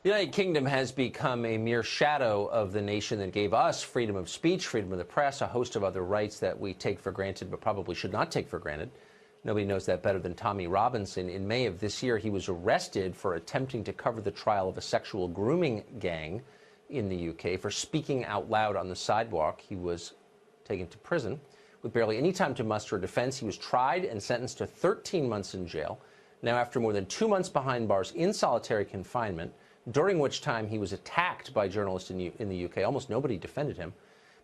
The United Kingdom has become a mere shadow of the nation that gave us freedom of speech, freedom of the press, a host of other rights that we take for granted but probably should not take for granted. Nobody knows that better than Tommy Robinson. In May of this year, he was arrested for attempting to cover the trial of a sexual grooming gang in the UK. For speaking out loud on the sidewalk, he was taken to prison. With barely any time to muster a defense, he was tried and sentenced to 13 months in jail. Now, after more than 2 months behind bars in solitary confinement, during which time he was attacked by journalists in the UK. Almost nobody defended him.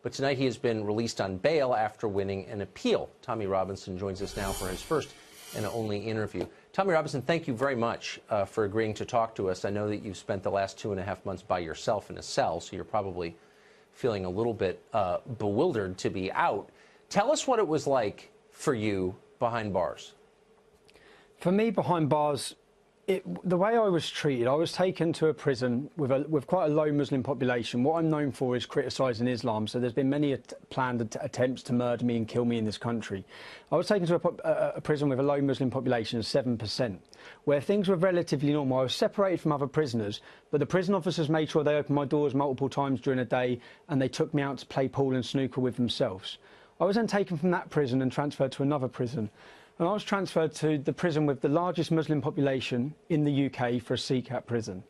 But tonight he has been released on bail after winning an appeal. Tommy Robinson joins us now for his first and only interview. Tommy Robinson, thank you very much for agreeing to talk to us. I know that you've spent the last 2.5 months by yourself in a cell, so you're probably feeling a little bit bewildered to be out. Tell us what it was like for you behind bars. For me, behind bars, the way I was treated, I was taken to a prison with quite a low Muslim population. What I'm known for is criticising Islam, so there's been many planned attempts to murder me and kill me in this country. I was taken to a prison with a low Muslim population of 7%, where things were relatively normal. I was separated from other prisoners, but the prison officers made sure they opened my doors multiple times during the day, and they took me out to play pool and snooker with themselves. I was then taken from that prison and transferred to another prison. And I was transferred to the prison with the largest Muslim population in the UK for a CCAT prison.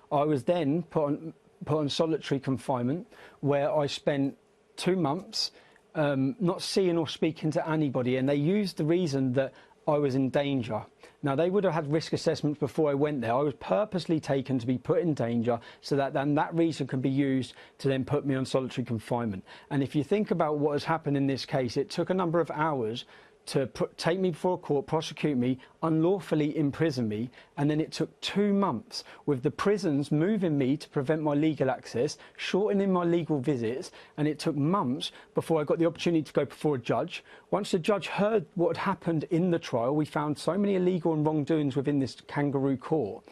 I was then put on solitary confinement, where I spent 2 months not seeing or speaking to anybody, and they used the reason that I was in danger. Now, they would have had risk assessments before I went there. I was purposely taken to be put in danger so that then that reason can be used to then put me on solitary confinement. And if you think about what has happened in this case, it took a number of hours to take me before a court, prosecute me, unlawfully imprison me, and then it took 2 months with the prisons moving me to prevent my legal access, shortening my legal visits, and it took months before I got the opportunity to go before a judge. Once the judge heard what had happened in the trial, we found so many illegal and wrongdoings within this kangaroo court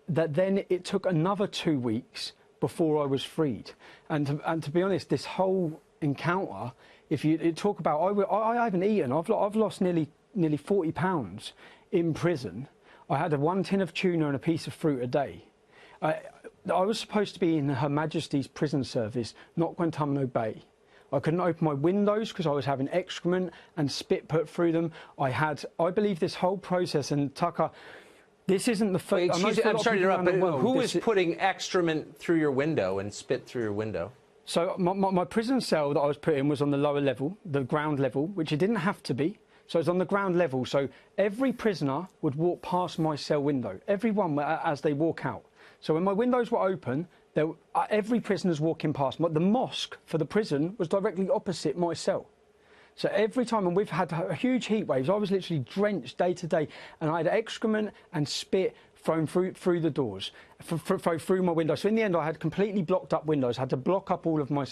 that then it took another 2 weeks before I was freed. And to be honest, this whole encounter, if you talk about, I haven't eaten. I've lost nearly 40 pounds in prison. I had 1 tin of tuna and a piece of fruit a day. I was supposed to be in Her Majesty's prison service, not Guantanamo Bay. I couldn't open my windows because I was having excrement and spit put through them. I believe this whole process, and Tucker, this isn't the first. I'm sorry to interrupt, but who is putting excrement through your window and spit through your window? So my prison cell that I was put in was on the lower level, the ground level, which it didn't have to be. So it's on the ground level. So every prisoner would walk past my cell window, everyone as they walk out. So when my windows were open, every prisoner's walking past. The mosque for the prison was directly opposite my cell. So every time, and we've had huge heat waves, I was literally drenched day to day, and I had excrement and spit thrown through the doors, through my windows. So in the end, I had completely blocked up windows, had to block up all of my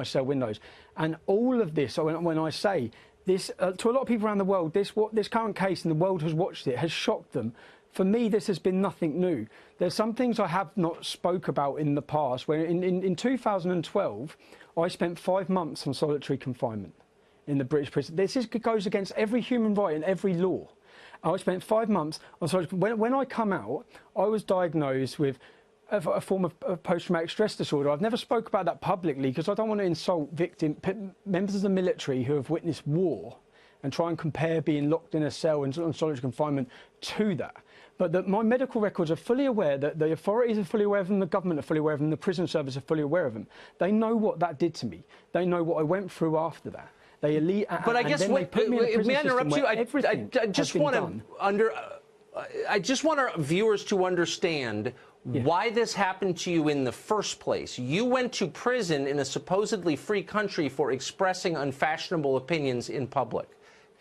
cell windows. And all of this, when I say this, to a lot of people around the world, this current case, and the world has watched it, has shocked them. For me, this has been nothing new. There's some things I have not spoke about in the past, where in 2012, I spent 5 months on solitary confinement in the British prison. This goes against every human right and every law. I spent 5 months on solitary. When I come out, I was diagnosed with a form of post-traumatic stress disorder. I've never spoke about that publicly because I don't want to insult members of the military who have witnessed war and try and compare being locked in a cell and on solitary confinement to that. But my medical records are fully aware, that the authorities are fully aware of them, the government are fully aware of them, the prison service are fully aware of them. They know what that did to me. They know what I went through after that. But I guess, may I interrupt you? I just want our viewers to understand why this happened to you in the first place. You went to prison in a supposedly free country for expressing unfashionable opinions in public.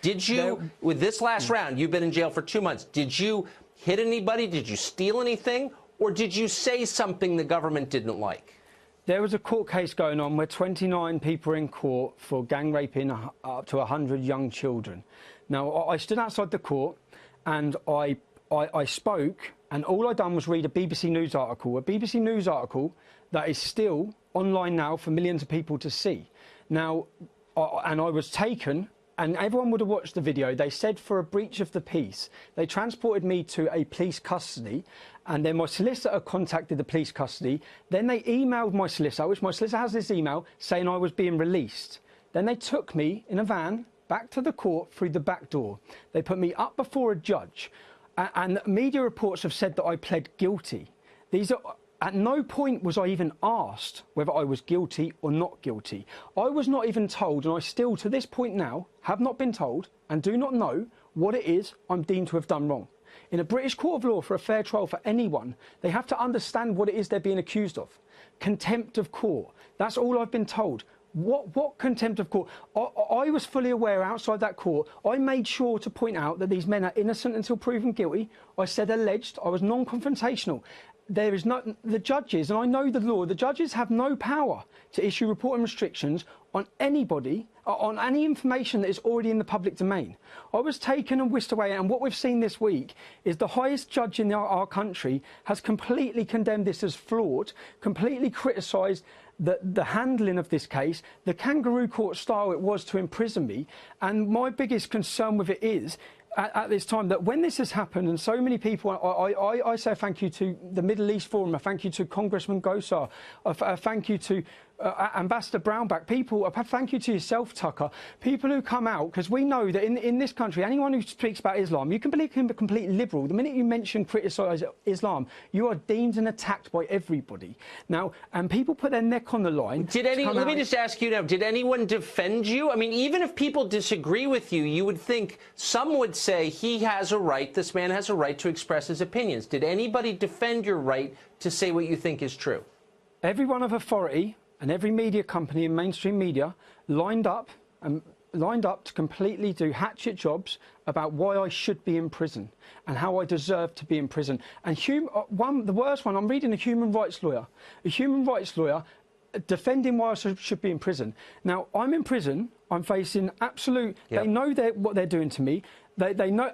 Did you, with this last round, you've been in jail for 2 months, did you hit anybody? Did you steal anything? Or did you say something the government didn't like? There was a court case going on where 29 people were in court for gang raping up to 100 young children. Now, I stood outside the court and I spoke, and all I done was read a BBC News article that is still online now for millions of people to see. Now, and I was taken and everyone would have watched the video, they said for a breach of the peace, they transported me to a police custody, and then my solicitor contacted the police custody. Then they emailed my solicitor, which my solicitor has this email, saying I was being released. Then they took me in a van back to the court through the back door. They put me up before a judge, and media reports have said that I pled guilty. At no point was I even asked whether I was guilty or not guilty. I was not even told, and I still, to this point now, have not been told and do not know what it is I'm deemed to have done wrong. In a British court of law, for a fair trial for anyone, they have to understand what it is they're being accused of. Contempt of court. That's all I've been told. What contempt of court? I was fully aware outside that court. I made sure to point out that these men are innocent until proven guilty. I said alleged. I was non-confrontational. There is no, the judges, and I know the law, the judges have no power to issue reporting restrictions on anybody, on any information that is already in the public domain. I was taken and whisked away, and what we've seen this week is the highest judge in our country has completely condemned this as flawed, completely criticised the handling of this case, the kangaroo court style it was to imprison me, and my biggest concern with it is, at this time, that when this has happened, and so many people, I say thank you to the Middle East Forum, a thank you to Congressman Gosar, a thank you to Ambassador Brownback, people, a thank you to yourself, Tucker, people who come out, because we know that in this country, anyone who speaks about Islam, you can be a complete liberal. The minute you mention, criticise Islam, you are deemed and attacked by everybody. Now, and people put their neck on the line. Let me just ask you now, did anyone defend you? I mean, even if people disagree with you, you would think some would say he has a right, this man has a right to express his opinions. Did anybody defend your right to say what you think is true? Everyone of authority and every media company and mainstream media lined up to completely do hatchet jobs about why I should be in prison and how I deserve to be in prison. And the worst one, I'm reading a human rights lawyer defending why I should be in prison. Now, I'm in prison. I'm facing absolute. Yep. They know what they're doing to me. They know.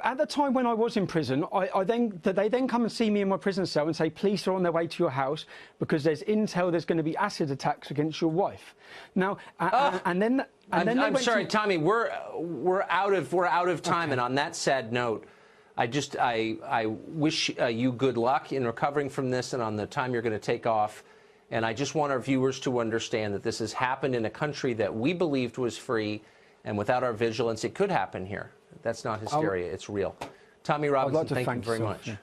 At the time when I was in prison, they then come and see me in my prison cell and say, police are on their way to your house because there's intel there's going to be acid attacks against your wife. Now, I'm sorry, Tommy. We're out of time, okay. And on that sad note, I wish you good luck in recovering from this and on the time you're going to take off. And I just want our viewers to understand that this has happened in a country that we believed was free, and without our vigilance, it could happen here. That's not hysteria. It's real. Tommy Robinson, thank you very much. Yeah.